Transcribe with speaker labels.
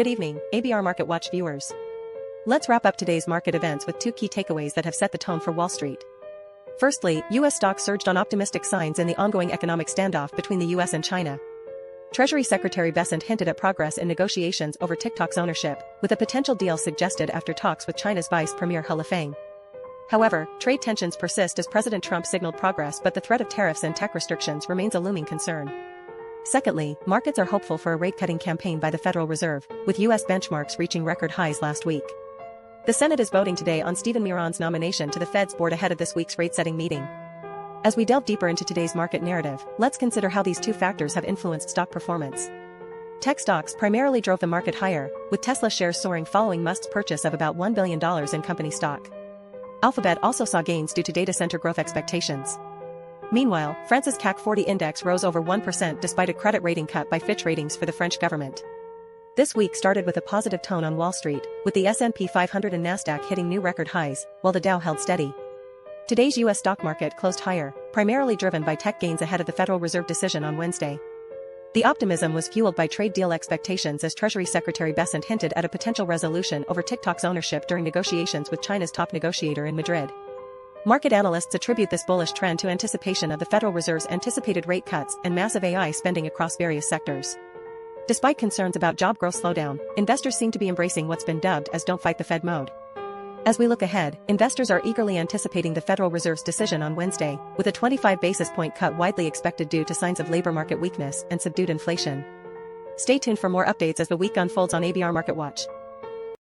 Speaker 1: Good evening, ABR Market Watch viewers. Let's wrap up today's market events with two key takeaways that have set the tone for Wall Street. Firstly, U.S. stocks surged on optimistic signs in the ongoing economic standoff between the U.S. and China. Treasury Secretary Bessent hinted at progress in negotiations over TikTok's ownership, with a potential deal suggested after talks with China's Vice Premier Lifeng. However, trade tensions persist as President Trump signaled progress, but the threat of tariffs and tech restrictions remains a looming concern. Secondly, markets are hopeful for a rate-cutting campaign by the Federal Reserve, with U.S. benchmarks reaching record highs last week. The Senate is voting today on Stephen Miran's nomination to the Fed's board ahead of this week's rate-setting meeting. As we delve deeper into today's market narrative, let's consider how these two factors have influenced stock performance. Tech stocks primarily drove the market higher, with Tesla shares soaring following Musk's purchase of about $1 billion in company stock. Alphabet also saw gains due to data center growth expectations. Meanwhile, France's CAC 40 index rose over 1% despite a credit rating cut by Fitch Ratings for the French government. This week started with a positive tone on Wall Street, with the S&P 500 and Nasdaq hitting new record highs, while the Dow held steady. Today's U.S. stock market closed higher, primarily driven by tech gains ahead of the Federal Reserve decision on Wednesday. The optimism was fueled by trade deal expectations as Treasury Secretary Bessent hinted at a potential resolution over TikTok's ownership during negotiations with China's top negotiator in Madrid. Market analysts attribute this bullish trend to anticipation of the Federal Reserve's anticipated rate cuts and massive AI spending across various sectors. Despite concerns about job growth slowdown, investors seem to be embracing what's been dubbed as "don't fight the Fed" mode. As we look ahead, investors are eagerly anticipating the Federal Reserve's decision on Wednesday, with a 25 basis point cut widely expected due to signs of labor market weakness and subdued inflation. Stay tuned for more updates as the week unfolds on ABR Market Watch.